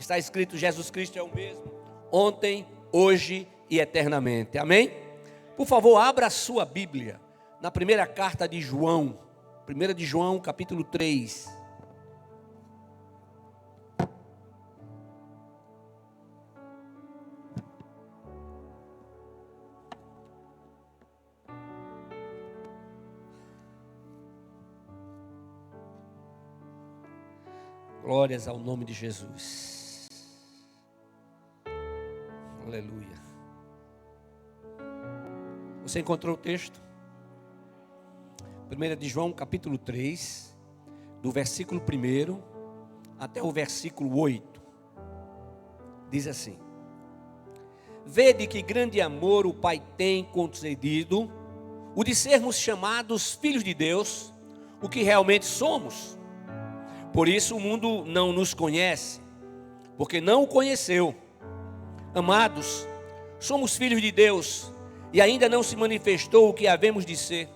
Está escrito: Jesus Cristo é o mesmo, ontem, hoje e eternamente. Amém? Por favor, abra a sua Bíblia na primeira carta de João, 1 de João, capítulo 3. Glórias ao nome de Jesus. Aleluia. Você encontrou o texto? 1 de João, capítulo 3, do versículo 1 até o versículo 8. Diz assim: Vede que grande amor o Pai tem concedido, o de sermos chamados filhos de Deus, o que realmente somos. Por isso o mundo não nos conhece, porque não o conheceu. Amados, somos filhos de Deus, e ainda não se manifestou o que havemos de ser.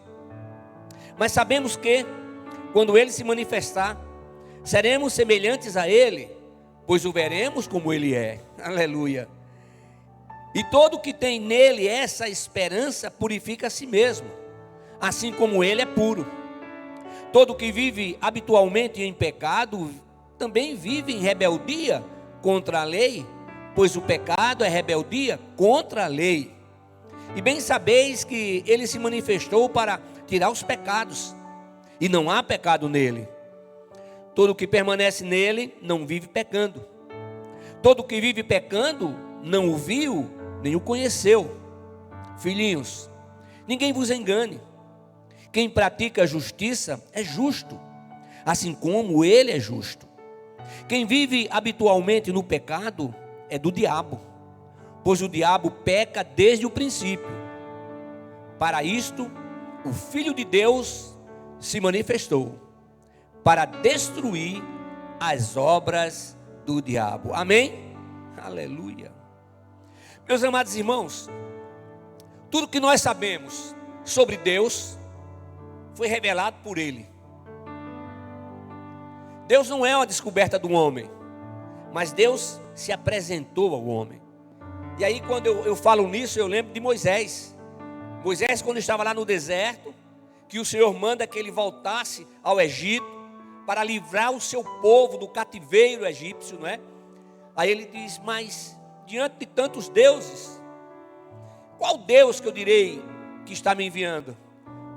Mas sabemos que, quando Ele se manifestar, seremos semelhantes a Ele, pois o veremos como Ele é. Aleluia. E todo que tem nele essa esperança purifica a si mesmo, assim como Ele é puro. Todo que vive habitualmente em pecado, também vive em rebeldia contra a lei, pois o pecado é rebeldia contra a lei. E bem sabeis que Ele se manifestou para tirar os pecados, e não há pecado nele. Todo que permanece nele não vive pecando. Todo que vive pecando não o viu, nem o conheceu. Filhinhos, ninguém vos engane. Quem pratica a justiça é justo, assim como Ele é justo. Quem vive habitualmente no pecado é do diabo, pois o diabo peca desde o princípio. Para isto, o Filho de Deus se manifestou, para destruir as obras do diabo. Amém? Aleluia. Meus amados irmãos, tudo que nós sabemos sobre Deus foi revelado por Ele. Deus não é uma descoberta do homem, mas Deus se apresentou ao homem. E aí quando eu falo nisso, eu lembro de Moisés. Moisés, quando estava lá no deserto, que o Senhor manda que ele voltasse ao Egito para livrar o seu povo do cativeiro egípcio, não é? Aí ele diz: mas diante de tantos deuses, qual Deus que eu direi que está me enviando?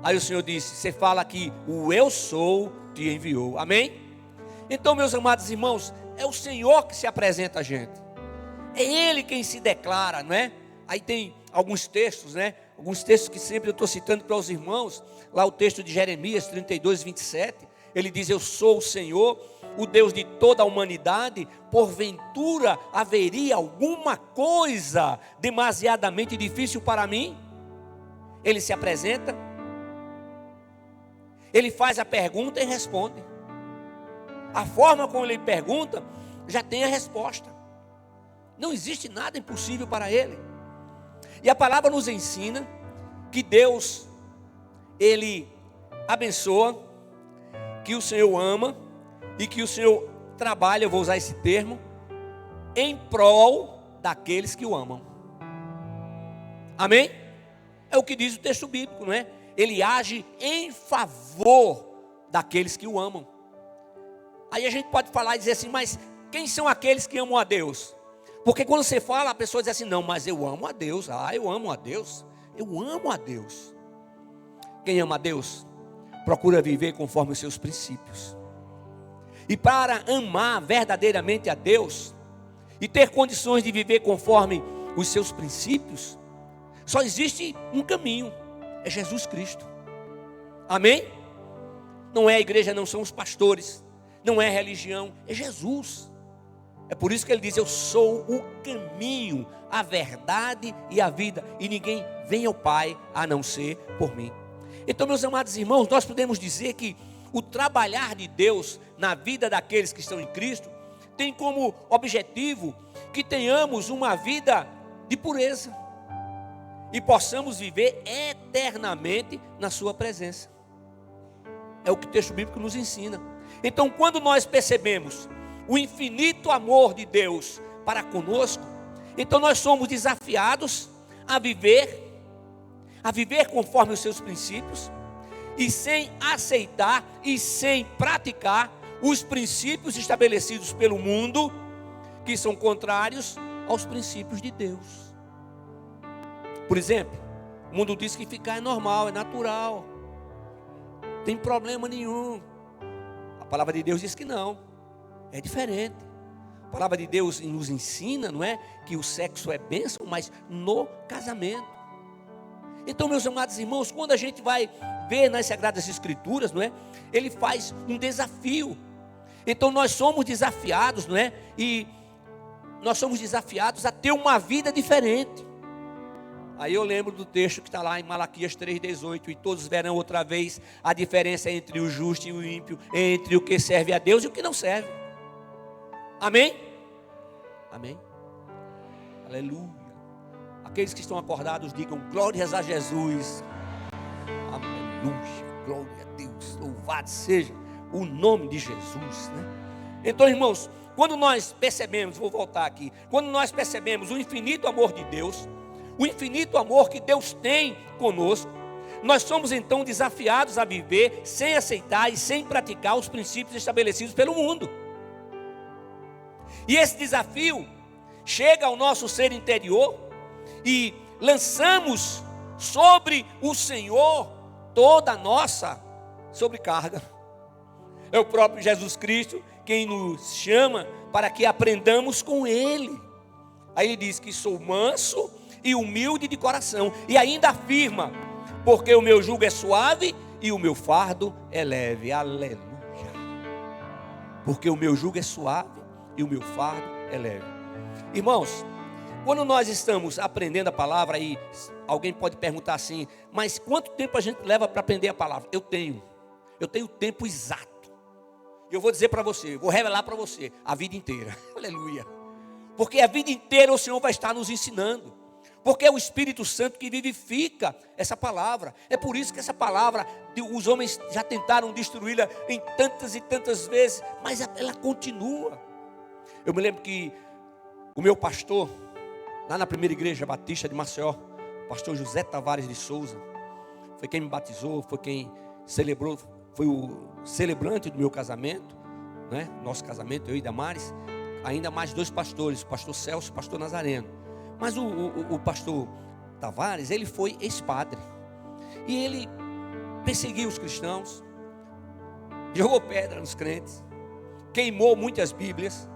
Aí o Senhor disse: você fala que o eu sou te enviou. Amém? Então, meus amados irmãos, é o Senhor que se apresenta a gente. É Ele quem se declara, não é? Aí tem alguns textos, né? Alguns textos que sempre eu estou citando para os irmãos. Lá o texto de Jeremias 32, 27. Ele diz: eu sou o Senhor, o Deus de toda a humanidade. Porventura haveria alguma coisa demasiadamente difícil para mim? Ele se apresenta. Ele faz a pergunta e responde. A forma como ele pergunta já tem a resposta. Não existe nada impossível para ele. E a palavra nos ensina que Deus, Ele abençoa, que o Senhor ama e que o Senhor trabalha, eu vou usar esse termo, em prol daqueles que o amam. Amém? É o que diz o texto bíblico, não é? Ele age em favor daqueles que o amam. Aí a gente pode falar e dizer assim: mas quem são aqueles que amam a Deus? Porque quando você fala, a pessoa diz assim: não, mas eu amo a Deus. Eu amo a Deus. Eu amo a Deus. Quem ama a Deus procura viver conforme os seus princípios. E para amar verdadeiramente a Deus e ter condições de viver conforme os seus princípios, só existe um caminho: é Jesus Cristo. Amém? Não é a igreja, não são os pastores, não é a religião, é Jesus. É por isso que ele diz: eu sou o caminho, a verdade e a vida, e ninguém vem ao Pai a não ser por mim. Então, meus amados irmãos, nós podemos dizer que o trabalhar de Deus na vida daqueles que estão em Cristo tem como objetivo que tenhamos uma vida de pureza e possamos viver eternamente na sua presença. É o que o texto bíblico nos ensina. Então, quando nós percebemos o infinito amor de Deus para conosco, então nós somos desafiados a viver conforme os seus princípios, e sem aceitar e sem praticar os princípios estabelecidos pelo mundo, que são contrários aos princípios de Deus. Por exemplo, o mundo diz que ficar é normal, é natural, não tem problema nenhum. A palavra de Deus diz que não, é diferente. A palavra de Deus nos ensina, não é, que o sexo é bênção, mas no casamento. Então, meus amados irmãos, quando a gente vai ver nas Sagradas Escrituras, não é, ele faz um desafio. Então nós somos desafiados, não é, e nós somos desafiados a ter uma vida diferente. Aí eu lembro do texto que está lá em Malaquias 3,18: e todos verão outra vez a diferença entre o justo e o ímpio, entre o que serve a Deus e o que não serve. Amém? Amém? Aleluia. Aqueles que estão acordados digam glórias a Jesus. Aleluia, glória a Deus, louvado seja o nome de Jesus, né? Então, irmãos, quando nós percebemos, vou voltar aqui, quando nós percebemos o infinito amor de Deus, o infinito amor que Deus tem conosco, nós somos então desafiados a viver sem aceitar e sem praticar os princípios estabelecidos pelo mundo. E esse desafio chega ao nosso ser interior e lançamos sobre o Senhor toda a nossa sobrecarga. É o próprio Jesus Cristo quem nos chama para que aprendamos com Ele. Aí ele diz que sou manso e humilde de coração, e ainda afirma: porque o meu jugo é suave e o meu fardo é leve. Aleluia. Porque o meu jugo é suave e o meu fardo é leve. Irmãos, quando nós estamos aprendendo a palavra, aí alguém pode perguntar assim: mas quanto tempo a gente leva para aprender a palavra? Eu tenho tempo exato. Eu vou dizer para você, vou revelar para você, a vida inteira. Aleluia. Porque a vida inteira o Senhor vai estar nos ensinando. Porque é o Espírito Santo que vivifica essa palavra. É por isso que essa palavra, os homens já tentaram destruí-la em tantas e tantas vezes, mas ela continua. Eu me lembro que o meu pastor, lá na primeira igreja batista de Maceió, o pastor José Tavares de Souza, foi quem me batizou, foi quem celebrou, foi o celebrante do meu casamento, né? Nosso casamento, eu e Damares, ainda mais dois pastores, o pastor Celso e o pastor Nazareno. Mas o pastor Tavares, ele foi ex-padre, e ele perseguiu os cristãos, jogou pedra nos crentes, queimou muitas bíblias.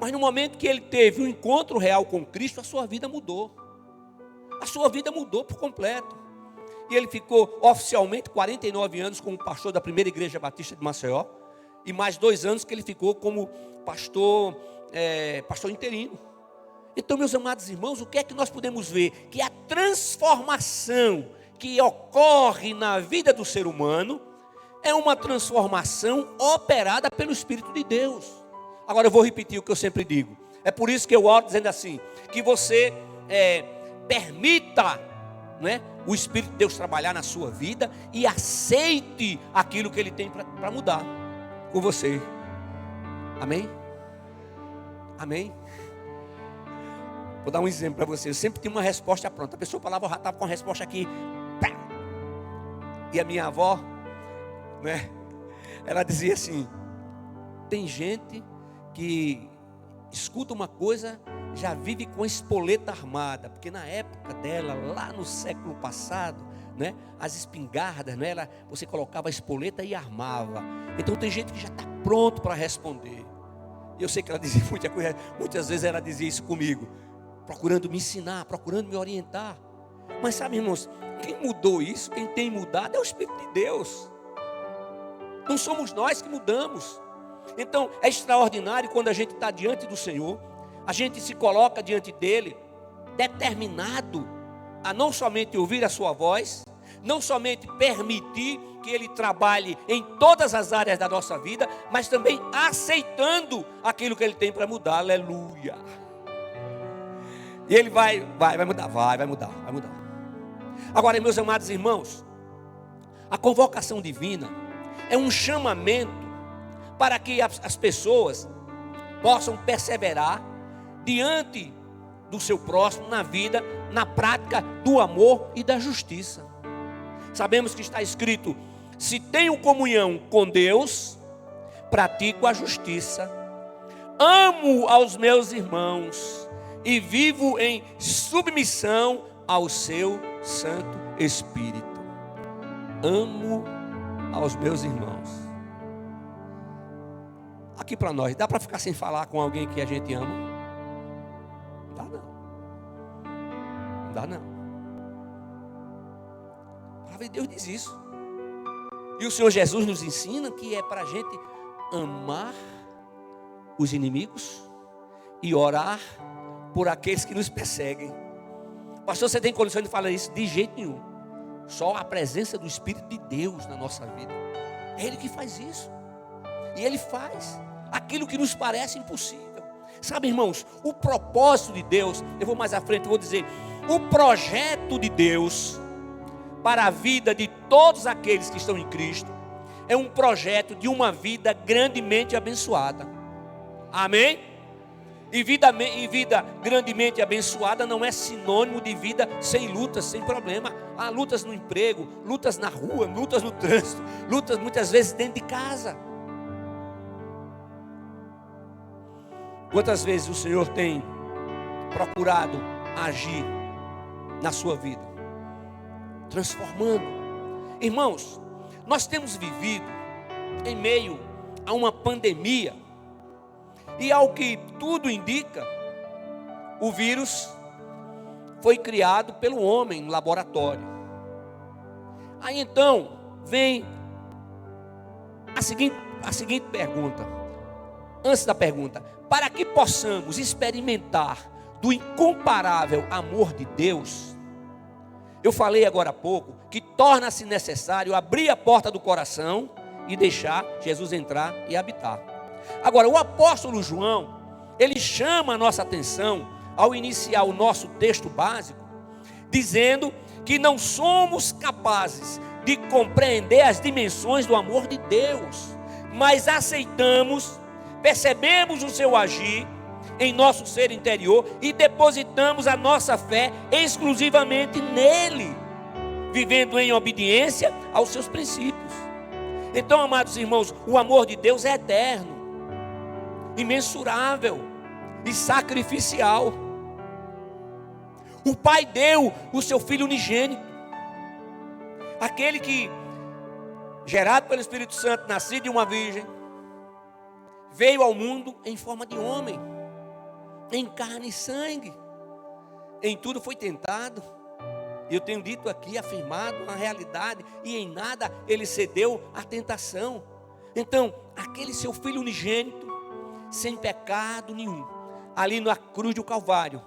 Mas no momento que ele teve um encontro real com Cristo, a sua vida mudou. A sua vida mudou por completo. E ele ficou oficialmente 49 anos como pastor da primeira igreja batista de Maceió, e mais 2 anos que ele ficou como pastor interino. Então, meus amados irmãos, o que é que nós podemos ver? Que a transformação que ocorre na vida do ser humano é uma transformação operada pelo Espírito de Deus. Agora eu vou repetir o que eu sempre digo. É por isso que eu oro dizendo assim: que você permita, né, o Espírito de Deus trabalhar na sua vida e aceite aquilo que Ele tem para mudar com você. Amém? Amém? Vou dar um exemplo para você. Eu sempre tinha uma resposta pronta. A pessoa falava, eu já estava com a resposta aqui. Pá! E a minha avó, né, ela dizia assim: tem gente que escuta uma coisa, já vive com a espoleta armada. Porque na época dela, lá no século passado, né, as espingardas, né, você colocava a espoleta e armava. Então tem gente que já está pronto para responder. E eu sei que ela dizia muita coisa, muitas vezes ela dizia isso comigo, procurando me ensinar, procurando me orientar. Mas sabe, irmãos, quem mudou isso, quem tem mudado é o Espírito de Deus. Não somos nós que mudamos. Então é extraordinário quando a gente está diante do Senhor, a gente se coloca diante dele, determinado a não somente ouvir a sua voz, não somente permitir que ele trabalhe em todas as áreas da nossa vida, mas também aceitando aquilo que ele tem para mudar. Aleluia. E ele vai mudar. Agora, meus amados irmãos, a convocação divina é um chamamento para que as pessoas possam perseverar diante do seu próximo, na vida, na prática do amor e da justiça. Sabemos que está escrito: se tenho comunhão com Deus, pratico a justiça, amo aos meus irmãos e vivo em submissão ao seu Santo Espírito. Amo aos meus irmãos. Aqui para nós, dá para ficar sem falar com alguém que a gente ama? Não dá não. Não dá não. A palavra de Deus diz isso. E o Senhor Jesus nos ensina que é para a gente amar os inimigos e orar por aqueles que nos perseguem. Pastor, você tem condição de falar isso? De jeito nenhum. Só a presença do Espírito de Deus na nossa vida. É Ele que faz isso. E Ele faz aquilo que nos parece impossível. Sabe, irmãos, o propósito de Deus, eu vou mais à frente, eu vou dizer, o projeto de Deus para a vida de todos aqueles que estão em Cristo é um projeto de uma vida grandemente abençoada. Amém? E vida grandemente abençoada não é sinônimo de vida sem lutas, sem problema. Há lutas no emprego, lutas na rua, lutas no trânsito, lutas muitas vezes dentro de casa. Quantas vezes o Senhor tem procurado agir na sua vida, transformando? Irmãos, nós temos vivido em meio a uma pandemia, e ao que tudo indica, o vírus foi criado pelo homem no laboratório. Aí então vem a seguinte pergunta. Antes da pergunta: para que possamos experimentar do incomparável amor de Deus, eu falei agora há pouco que torna-se necessário abrir a porta do coração e deixar Jesus entrar e habitar. Agora, o apóstolo João, ele chama a nossa atenção ao iniciar o nosso texto básico, dizendo que não somos capazes de compreender as dimensões do amor de Deus, mas aceitamos, percebemos o seu agir em nosso ser interior e depositamos a nossa fé exclusivamente nele, vivendo em obediência aos seus princípios. Então, amados irmãos, o amor de Deus é eterno, imensurável e sacrificial. O Pai deu o seu Filho unigênito, aquele que, gerado pelo Espírito Santo, nascido de uma virgem, veio ao mundo em forma de homem, em carne e sangue, em tudo foi tentado. Eu tenho dito aqui, afirmado uma realidade, e em nada ele cedeu à tentação. Então, aquele seu Filho unigênito, sem pecado nenhum, ali na cruz do Calvário,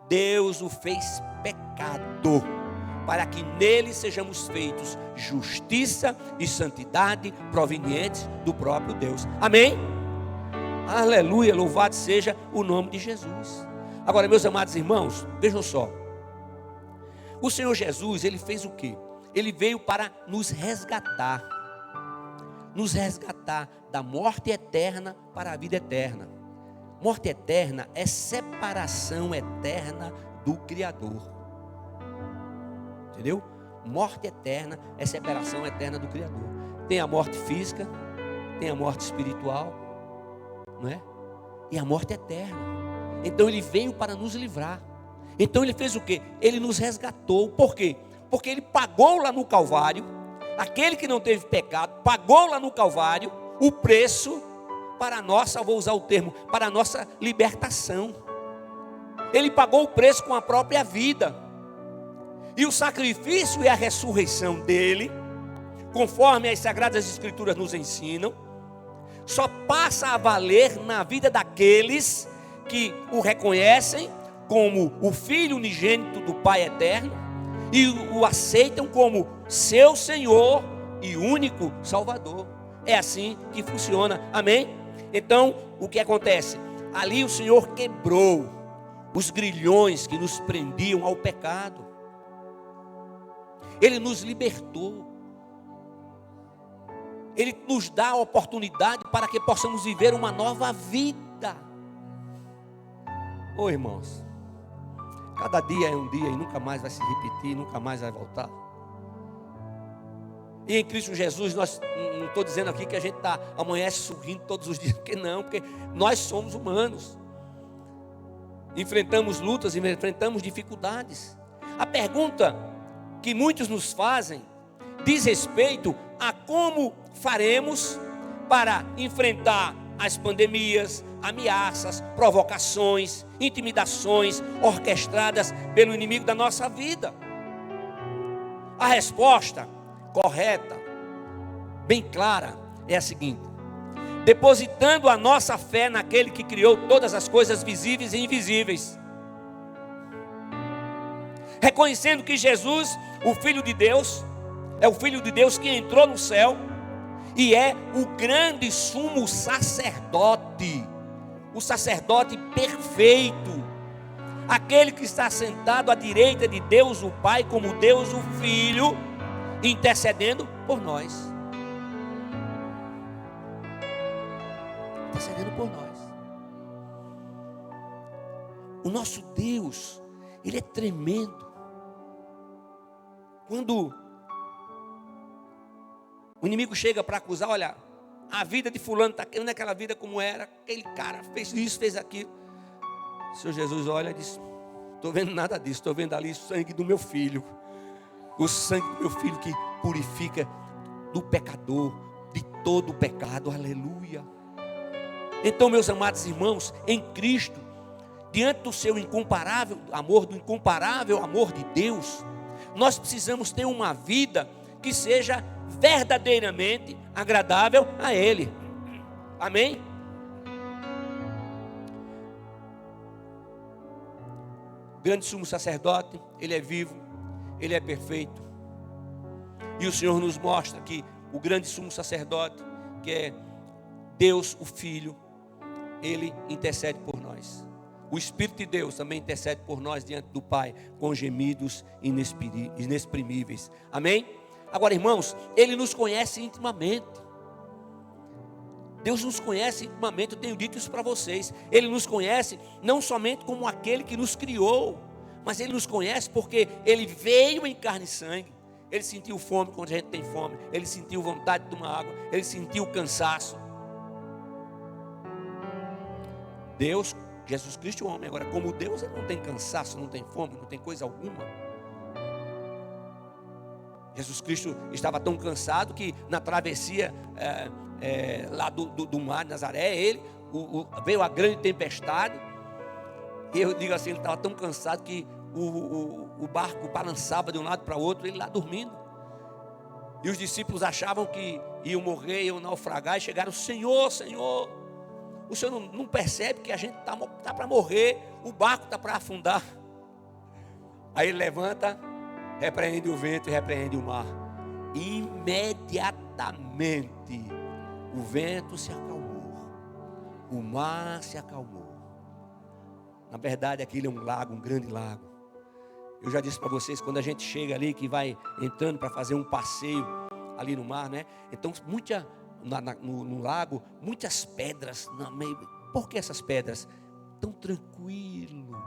Deus o fez pecado, para que nele sejamos feitos justiça e santidade provenientes do próprio Deus. Amém? Aleluia, louvado seja o nome de Jesus. Agora, meus amados irmãos, vejam só. O Senhor Jesus, ele fez o quê? Ele veio para nos resgatar da morte eterna para a vida eterna. Morte eterna é separação eterna do Criador. Entendeu? Morte eterna é separação eterna do Criador. Tem a morte física, tem a morte espiritual, não é? E a morte eterna. Então ele veio para nos livrar. Então ele fez o quê? Ele nos resgatou. Por quê? Porque ele pagou lá no Calvário, aquele que não teve pecado, pagou lá no Calvário o preço para a nossa, vou usar o termo, para a nossa libertação. Ele pagou o preço com a própria vida. E o sacrifício e a ressurreição dele, conforme as Sagradas Escrituras nos ensinam, só passa a valer na vida daqueles que o reconhecem como o Filho unigênito do Pai eterno e o aceitam como seu Senhor e único Salvador. É assim que funciona, amém? Então, o que acontece? Ali o Senhor quebrou os grilhões que nos prendiam ao pecado. Ele nos libertou. Ele nos dá a oportunidade para que possamos viver uma nova vida. Ô irmãos, cada dia é um dia e nunca mais vai se repetir, nunca mais vai voltar. E em Cristo Jesus, nós não estou dizendo aqui que a gente amanhece sorrindo todos os dias, porque não, porque nós somos humanos. Enfrentamos lutas, enfrentamos dificuldades. A pergunta que muitos nos fazem diz respeito a como faremos para enfrentar as pandemias, ameaças, provocações, intimidações orquestradas pelo inimigo da nossa vida. A resposta correta, bem clara, é a seguinte: depositando a nossa fé naquele que criou todas as coisas visíveis e invisíveis, reconhecendo que Jesus, o Filho de Deus, é o Filho de Deus que entrou no céu e é o grande sumo sacerdote, o sacerdote perfeito, aquele que está sentado à direita de Deus o Pai, como Deus o Filho, intercedendo por nós. Intercedendo por nós. O nosso Deus, Ele é tremendo. Quando o inimigo chega para acusar, olha, a vida de fulano está querendo aquela vida como era, aquele cara fez isso, fez aquilo. O Senhor Jesus olha e diz: estou vendo nada disso, estou vendo ali o sangue do meu filho. O sangue do meu filho que purifica do pecador, de todo o pecado, aleluia. Então, meus amados irmãos, em Cristo, diante do seu incomparável amor, do incomparável amor de Deus, nós precisamos ter uma vida que seja verdadeiramente agradável a Ele. Amém? Grande sumo sacerdote, Ele é vivo, Ele é perfeito. E o Senhor nos mostra que o grande sumo sacerdote, que é Deus o Filho, Ele intercede por nós. O Espírito de Deus também intercede por nós diante do Pai, com gemidos inexprimíveis. Amém? Agora, irmãos, Ele nos conhece intimamente. Deus nos conhece intimamente, eu tenho dito isso para vocês. Ele nos conhece não somente como aquele que nos criou, mas Ele nos conhece porque Ele veio em carne e sangue. Ele sentiu fome quando a gente tem fome. Ele sentiu vontade de tomar água. Ele sentiu cansaço. Deus, Jesus Cristo, homem. Agora, como Deus, Ele não tem cansaço, não tem fome, não tem coisa alguma. Jesus Cristo estava tão cansado que na travessia lá do mar de Nazaré, veio a grande tempestade. E eu digo assim, ele estava tão cansado que o barco balançava de um lado para o outro, ele lá dormindo. E os discípulos achavam que iam morrer, iam naufragar, e chegaram: Senhor, Senhor, o Senhor não percebe que a gente está para morrer, o barco está para afundar. Aí ele levanta, repreende o vento e repreende o mar. Imediatamente o vento se acalmou, o mar se acalmou. Na verdade, aquilo é um lago, um grande lago. Eu já disse para vocês, quando a gente chega ali, que vai entrando para fazer um passeio ali no mar, né? Então, no lago, muitas pedras no meio. Por que essas pedras? Tão tranquilo.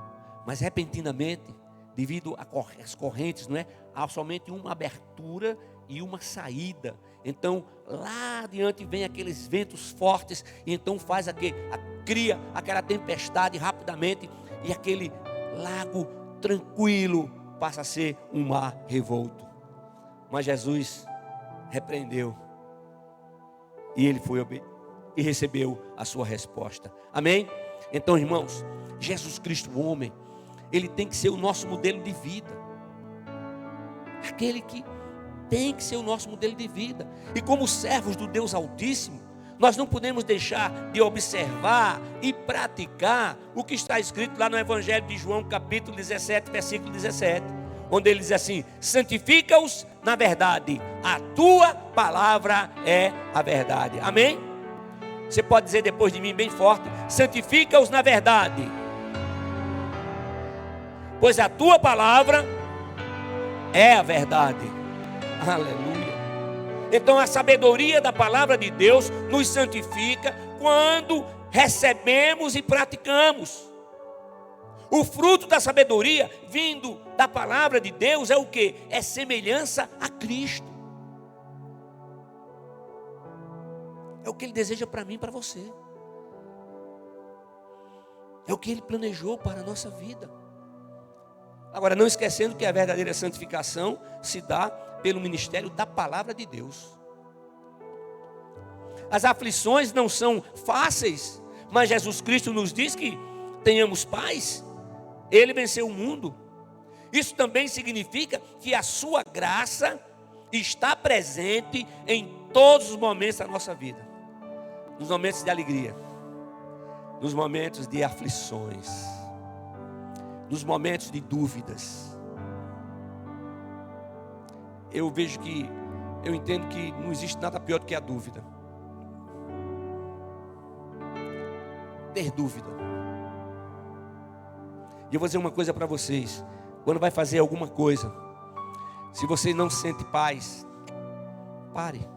Mas repentinamente, devido às correntes, não é? Há somente uma abertura e uma saída. Então, lá adiante vem aqueles ventos fortes, e então cria aquela tempestade rapidamente, e aquele lago tranquilo passa a ser um mar revolto. Mas Jesus repreendeu, e ele foi e recebeu a sua resposta. Amém? Então, irmãos, Jesus Cristo, o homem, ele tem que ser o nosso modelo de vida. Aquele que tem que ser o nosso modelo de vida. E como servos do Deus Altíssimo, nós não podemos deixar de observar e praticar o que está escrito lá no Evangelho de João, capítulo 17, versículo 17, onde ele diz assim: santifica-os na verdade, a tua palavra é a verdade. Amém? Você pode dizer depois de mim bem forte: santifica-os na verdade, pois a tua palavra é a verdade. Aleluia. Então a sabedoria da palavra de Deus nos santifica quando recebemos e praticamos. O fruto da sabedoria, vindo da palavra de Deus, é o quê? É semelhança a Cristo. É o que Ele deseja para mim e para você. É o que Ele planejou para a nossa vida. Agora, não esquecendo que a verdadeira santificação se dá pelo ministério da palavra de Deus. As aflições não são fáceis, mas Jesus Cristo nos diz que tenhamos paz. Ele venceu o mundo. Isso também significa que a sua graça está presente em todos os momentos da nossa vida. Nos momentos de alegria, nos momentos de aflições, nos momentos de dúvidas. Eu entendo que não existe nada pior do que a dúvida. Ter dúvida. E eu vou dizer uma coisa para vocês: quando vai fazer alguma coisa, se você não sente paz, pare.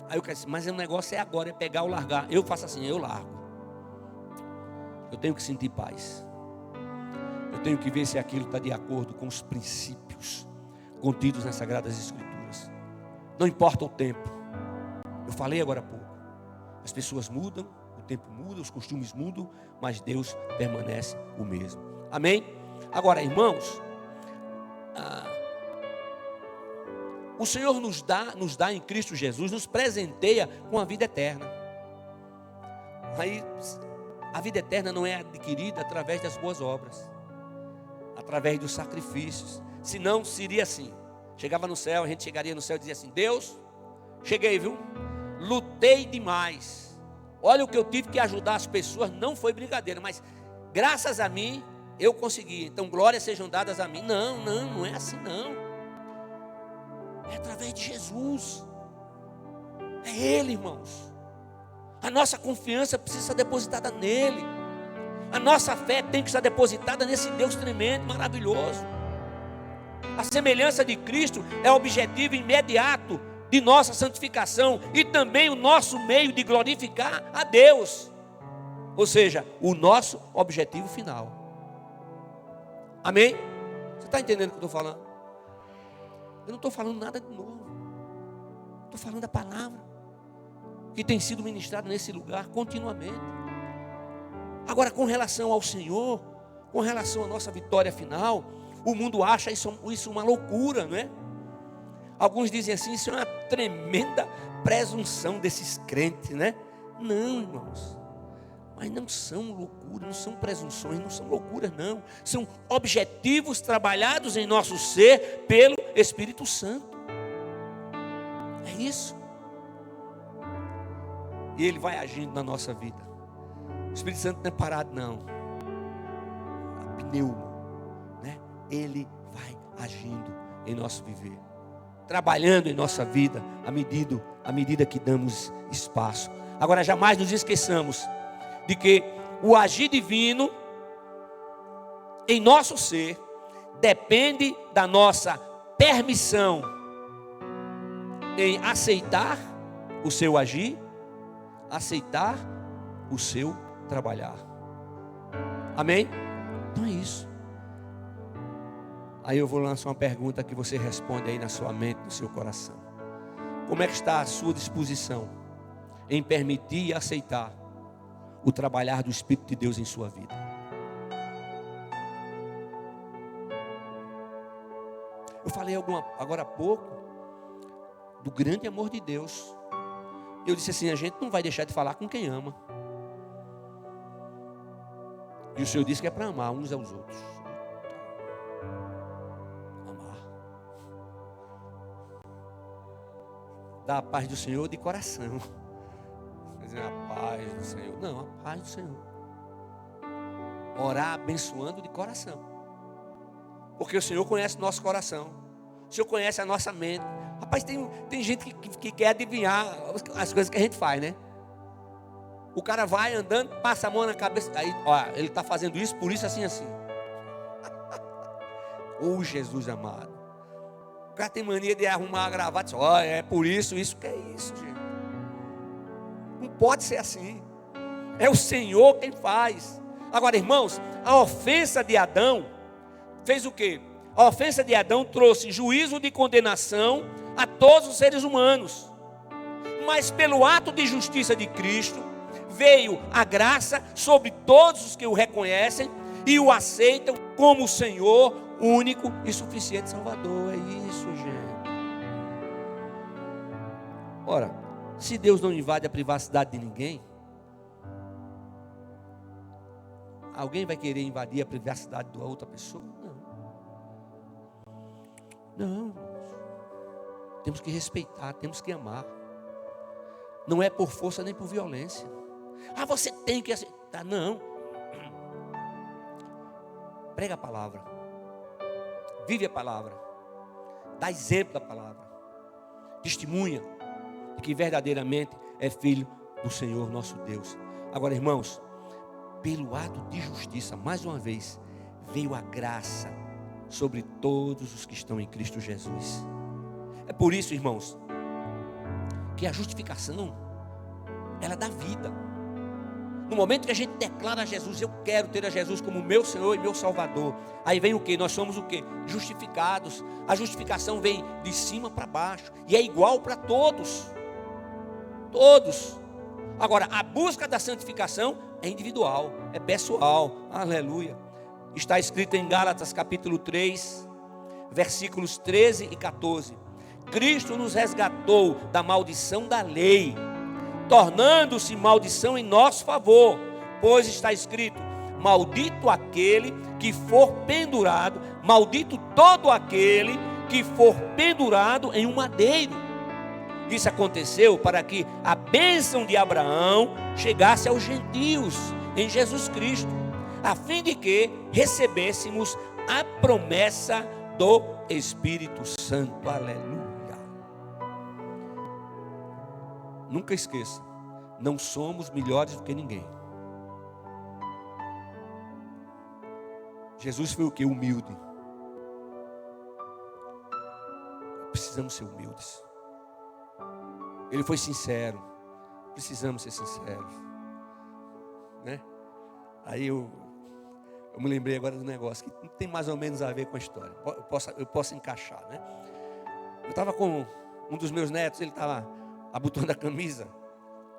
Aí eu quero dizer, mas o negócio é agora, é pegar ou largar. Eu faço assim, eu largo. Eu tenho que sentir paz. Eu tenho que ver se aquilo está de acordo com os princípios contidos nas Sagradas Escrituras. Não importa o tempo. Eu falei agora há pouco. As pessoas mudam, o tempo muda, os costumes mudam, mas Deus permanece o mesmo. Amém? Agora, irmãos, o Senhor nos dá em Cristo Jesus, nos presenteia com a vida eterna. Aí, a vida eterna não é adquirida através das boas obras, através dos sacrifícios. Senão seria assim: chegava no céu, a gente chegaria no céu e dizia assim: Deus, cheguei, viu? Lutei demais. Olha o que eu tive que ajudar as pessoas, não foi brincadeira, mas graças a mim eu consegui. Então glórias sejam dadas a mim. Não é assim não. É através de Jesus. É Ele, irmãos. A nossa confiança precisa ser depositada nele. A nossa fé tem que estar depositada nesse Deus tremendo, maravilhoso. A semelhança de Cristo é o objetivo imediato de nossa santificação e também o nosso meio de glorificar a Deus. Ou seja, o nosso objetivo final. Amém? Você está entendendo o que eu estou falando? Eu não estou falando nada de novo. Estou falando da palavra que tem sido ministrada nesse lugar continuamente. Agora, com relação ao Senhor, com relação à nossa vitória final, o mundo acha isso uma loucura, não é? Alguns dizem assim, isso é uma tremenda presunção desses crentes, né? Não, irmãos. Mas não são loucuras, não são presunções, não são loucuras, não. São objetivos trabalhados em nosso ser pelo Espírito Santo. É isso. E Ele vai agindo na nossa vida. O Espírito Santo não é parado, não. É pneuma, né? Ele vai agindo em nosso viver, trabalhando em nossa vida à medida que damos espaço. Agora, jamais nos esqueçamos de que o agir divino em nosso ser depende da nossa permissão em aceitar o seu agir, aceitar o seu trabalhar. Amém? Então é isso. Aí eu vou lançar uma pergunta que você responde aí na sua mente, no seu coração. Como é que está a sua disposição em permitir e aceitar o trabalhar do Espírito de Deus em sua vida? Eu falei agora há pouco do grande amor de Deus. Eu disse assim, a gente não vai deixar de falar com quem ama. E o Senhor disse que é para amar uns aos outros. Amar. Dar a paz do Senhor de coração. A paz do Senhor. Não, a paz do Senhor. Orar abençoando de coração. Porque o Senhor conhece o nosso coração. O Senhor conhece a nossa mente. Rapaz, tem gente que quer adivinhar as coisas que a gente faz, né? O cara vai andando, passa a mão na cabeça. Aí, ó, ele está fazendo isso, por isso, assim. Oh, Jesus amado. O cara tem mania de arrumar a gravata. Ó, é por isso que é isso, gente. Não pode ser assim. É o Senhor quem faz. Agora, irmãos, a ofensa de Adão fez o quê? A ofensa de Adão trouxe juízo de condenação a todos os seres humanos. Mas pelo ato de justiça de Cristo, veio a graça sobre todos os que o reconhecem e o aceitam como o Senhor, único e suficiente Salvador. É isso, gente. Ora, se Deus não invade a privacidade de ninguém, alguém vai querer invadir a privacidade da outra pessoa? Não. Temos que respeitar, temos que amar. Não é por força nem por violência. Você tem que aceitar. Não. Prega a palavra. Vive a palavra. Dá exemplo da palavra. Testemunha de que verdadeiramente é filho do Senhor nosso Deus. Agora, irmãos, pelo ato de justiça, mais uma vez, veio a graça sobre todos os que estão em Cristo Jesus. É por isso, irmãos, que a justificação, ela dá vida. No momento que a gente declara a Jesus, eu quero ter a Jesus como meu Senhor e meu Salvador, aí vem o que? Nós somos o que? Justificados. A justificação vem de cima para baixo, e é igual para todos. Todos. Agora, a busca da santificação é individual, é pessoal. Aleluia. Está escrito em Gálatas capítulo 3, versículos 13 e 14. Cristo nos resgatou da maldição da lei, tornando-se maldição em nosso favor, pois está escrito: maldito aquele que for pendurado, maldito todo aquele que for pendurado em um madeiro. Isso aconteceu para que a bênção de Abraão chegasse aos gentios em Jesus Cristo, a fim de que recebêssemos a promessa do Espírito Santo. Aleluia. Nunca esqueça, não somos melhores do que ninguém. Jesus foi o que? Humilde. Precisamos ser humildes. Ele foi sincero. Precisamos ser sinceros, né? Aí eu me lembrei agora do negócio que tem mais ou menos a ver com a história. Eu posso encaixar, né? Eu estava com um dos meus netos, ele estava abotoando a camisa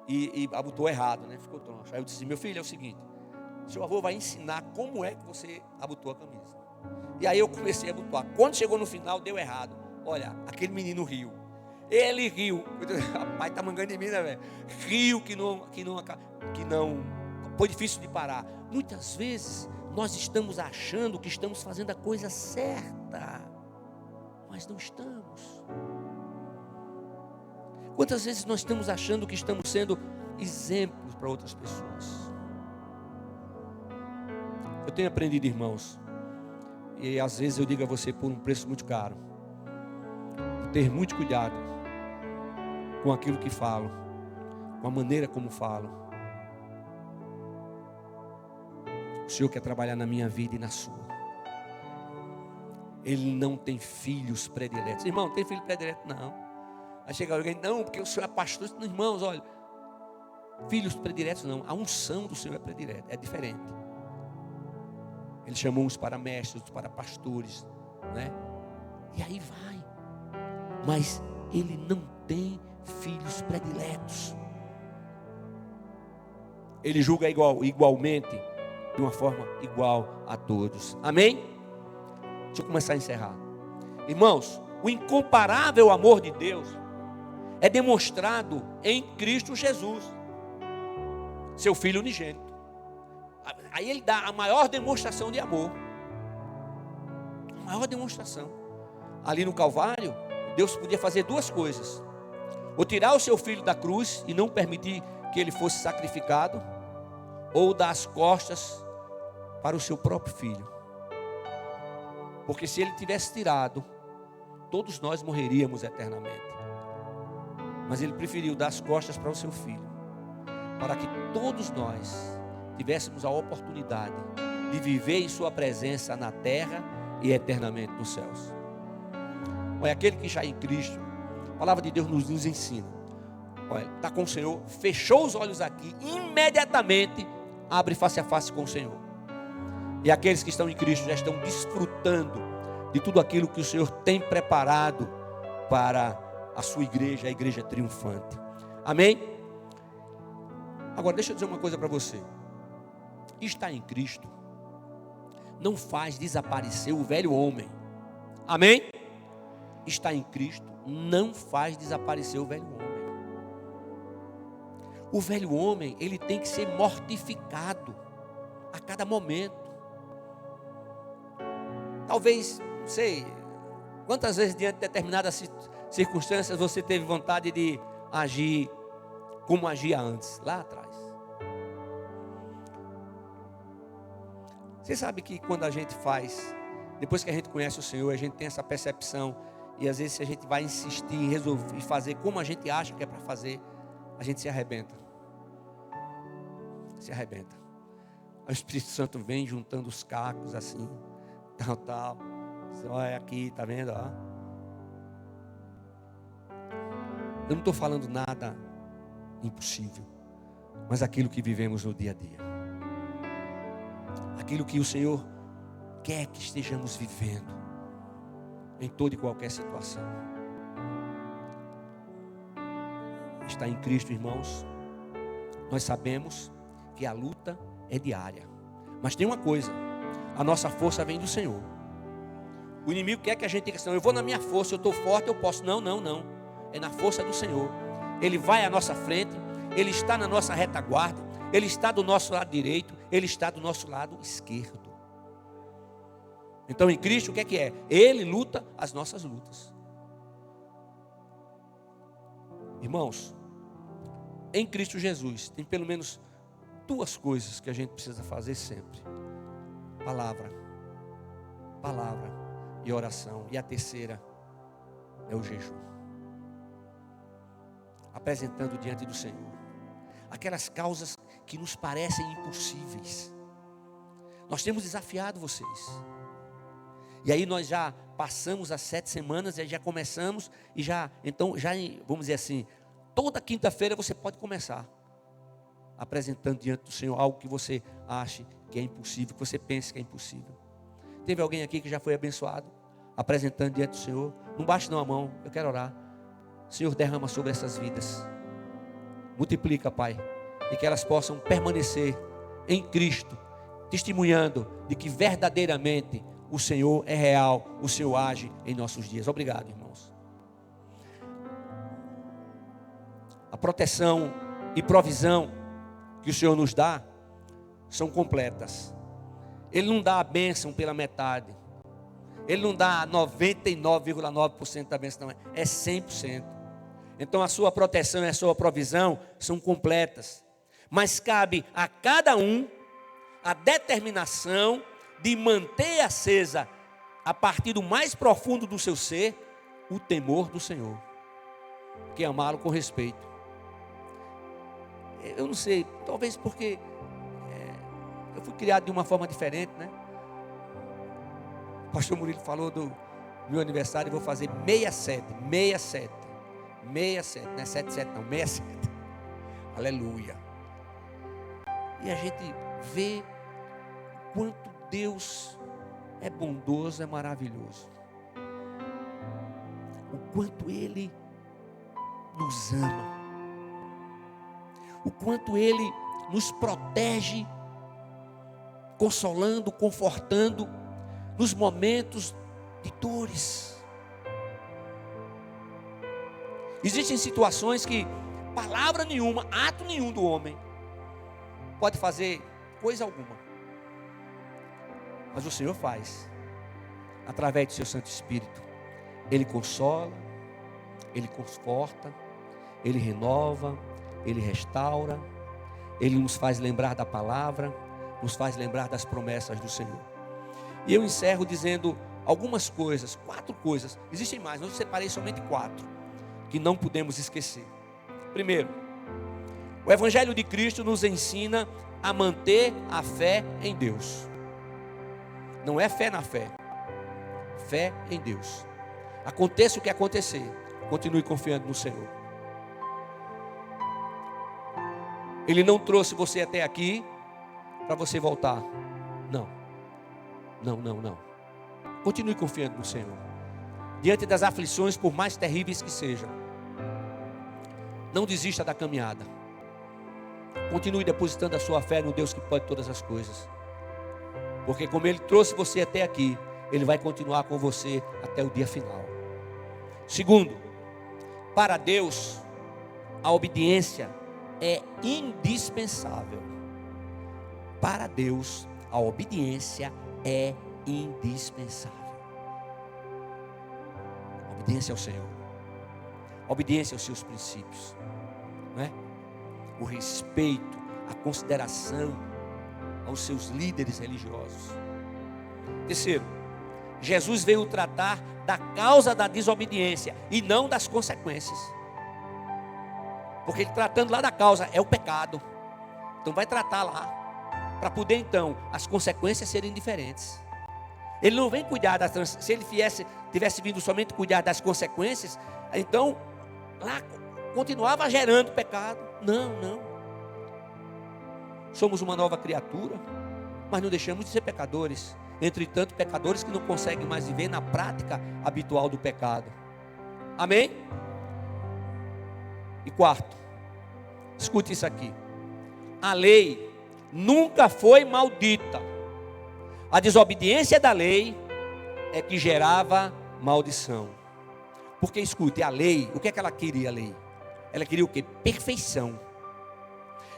e abotou errado, né? Ficou troncho. Aí eu disse: meu filho, é o seguinte, seu avô vai ensinar como é que você abotou a camisa. E aí eu comecei a abotoar. Quando chegou no final, deu errado. Olha, aquele menino riu. Ele riu. Rapaz, tá mangando de mim, né, velho? Riu que não foi difícil de parar. Muitas vezes nós estamos achando que estamos fazendo a coisa certa, mas não estamos. Quantas vezes nós estamos achando que estamos sendo exemplos para outras pessoas? Eu tenho aprendido, irmãos, e às vezes eu digo a você por um preço muito caro, ter muito cuidado com aquilo que falo, com a maneira como falo. O Senhor quer trabalhar na minha vida e na sua. Ele não tem filhos prediletos. Irmão, não tem filho predileto, não. Aí chega alguém: não, porque o Senhor é pastor. Irmãos, olha, filhos prediletos não. A unção do Senhor é predileta, é diferente. Ele chamou uns para mestres, outros para pastores, né? E aí vai. Mas ele não tem filhos prediletos. Ele julga igualmente, de uma forma igual a todos. Amém? Deixa eu começar a encerrar. Irmãos, o incomparável amor de Deus é demonstrado em Cristo Jesus, seu Filho unigênito. Aí ele dá a maior demonstração de amor. A maior demonstração. Ali no Calvário, Deus podia fazer duas coisas: ou tirar o seu filho da cruz e não permitir que ele fosse sacrificado, ou dar as costas para o seu próprio filho. Porque se ele tivesse tirado, todos nós morreríamos eternamente. Mas ele preferiu dar as costas para o seu filho, para que todos nós tivéssemos a oportunidade de viver em sua presença na terra e eternamente nos céus. Olha, aquele que já é em Cristo, a palavra de Deus nos ensina. Olha, está com o Senhor, fechou os olhos aqui, imediatamente abre face a face com o Senhor. E aqueles que estão em Cristo já estão desfrutando de tudo aquilo que o Senhor tem preparado para a sua igreja, a igreja triunfante. Amém? Agora deixa eu dizer uma coisa para você. Estar em Cristo não faz desaparecer o velho homem. Amém? Estar em Cristo não faz desaparecer o velho homem. O velho homem, ele tem que ser mortificado a cada momento. Talvez, não sei, quantas vezes diante de determinadas circunstâncias você teve vontade de agir como agia antes, lá atrás. Você sabe que quando a gente faz, depois que a gente conhece o Senhor, a gente tem essa percepção, e às vezes se a gente vai insistir em resolver e fazer como a gente acha que é para fazer, a gente se arrebenta. Se arrebenta. O Espírito Santo vem juntando os cacos assim, tal. Você olha aqui, tá vendo? Ó. Eu não estou falando nada impossível, mas aquilo que vivemos no dia a dia. Aquilo que o Senhor quer que estejamos vivendo em toda e qualquer situação. Está em Cristo, irmãos. Nós sabemos que a luta é diária. Mas tem uma coisa: a nossa força vem do Senhor. O inimigo quer que a gente diga assim: eu vou na minha força, eu estou forte, eu posso. Não. É na força do Senhor. Ele vai à nossa frente, Ele está na nossa retaguarda, Ele está do nosso lado direito, Ele está do nosso lado esquerdo. Então em Cristo o que é? Ele luta as nossas lutas. Irmãos, em Cristo Jesus tem pelo menos duas coisas que a gente precisa fazer sempre: palavra e oração. E a terceira é o jejum. Apresentando diante do Senhor aquelas causas que nos parecem impossíveis. Nós temos desafiado vocês. E aí nós já passamos as 7 semanas, e já começamos, e então vamos dizer assim, toda quinta-feira você pode começar apresentando diante do Senhor algo que você ache que é impossível, que você pense que é impossível. Teve alguém aqui que já foi abençoado, apresentando diante do Senhor? Não baixe não a mão, eu quero orar. Senhor, derrama sobre essas vidas, multiplica, Pai, e que elas possam permanecer em Cristo, testemunhando de que verdadeiramente o Senhor é real, o Senhor age em nossos dias. Obrigado, irmãos. A proteção e provisão que o Senhor nos dá são completas. Ele não dá a bênção pela metade. Ele não dá 99,9% da bênção, não, é 100%. Então a sua proteção e a sua provisão são completas. Mas cabe a cada um a determinação de manter acesa, a partir do mais profundo do seu ser, o temor do Senhor, que é amá-lo com respeito. Eu não sei, talvez porque eu fui criado de uma forma diferente, né? O pastor Murilo falou do meu aniversário, eu vou fazer 67, não é 77 não, 67. Aleluia. E a gente vê quanto Deus é bondoso, é maravilhoso. O quanto Ele nos ama. O quanto Ele nos protege, consolando, confortando, nos momentos de dores. Existem situações que palavra nenhuma, ato nenhum do homem pode fazer coisa alguma. Mas o Senhor faz, através do seu Santo Espírito. Ele consola, Ele conforta, Ele renova, Ele restaura, Ele nos faz lembrar da palavra, nos faz lembrar das promessas do Senhor. E eu encerro dizendo algumas coisas, 4 coisas, existem mais, mas eu separei somente 4, que não podemos esquecer. Primeiro, o Evangelho de Cristo nos ensina a manter a fé em Deus. Não é fé na fé, fé em Deus. Aconteça o que acontecer, continue confiando no Senhor. Ele não trouxe você até aqui para você voltar. Não. Não, não, não. Continue confiando no Senhor. Diante das aflições, por mais terríveis que sejam, não desista da caminhada. Continue depositando a sua fé no Deus que pode todas as coisas. Porque como Ele trouxe você até aqui, Ele vai continuar com você até o dia final. Segundo, para Deus, a obediência é indispensável. Para Deus, a obediência é indispensável. A obediência ao Senhor. A obediência aos seus princípios. Não é? O respeito, a consideração aos seus líderes religiosos. Terceiro, Jesus veio tratar da causa da desobediência e não das consequências. Porque ele tratando lá da causa é o pecado. Então vai tratar lá, para poder então as consequências serem diferentes. Ele não vem cuidar das, se ele tivesse vindo somente cuidar das consequências, então lá continuava gerando pecado. Não, não. Somos uma nova criatura, mas não deixamos de ser pecadores. Entretanto, pecadores que não conseguem mais viver na prática habitual do pecado. Amém? E quarto, escute isso aqui. A lei nunca foi maldita. A desobediência da lei é que gerava maldição. Porque escute, a lei, o que é que ela queria, a lei? Ela queria o quê? Perfeição.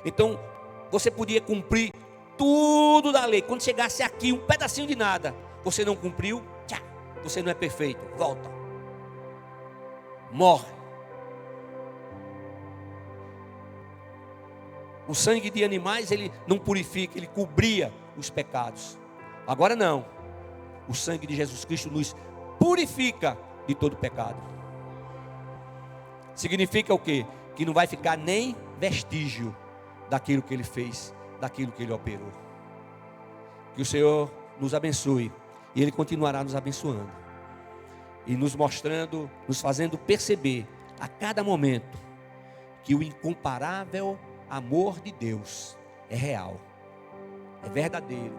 Então, você podia cumprir tudo da lei. Quando chegasse aqui, um pedacinho de nada, você não cumpriu, tchá, você não é perfeito, volta. Morre. O sangue de animais, ele não purifica, ele cobria os pecados. Agora não. O sangue de Jesus Cristo nos purifica de todo pecado. Significa o quê? Que não vai ficar nem vestígio daquilo que ele fez, daquilo que ele operou. Que o Senhor nos abençoe. E Ele continuará nos abençoando. E nos mostrando, nos fazendo perceber a cada momento que o incomparável amor de Deus é real, é verdadeiro.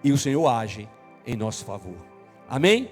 E o Senhor age em nosso favor. Amém?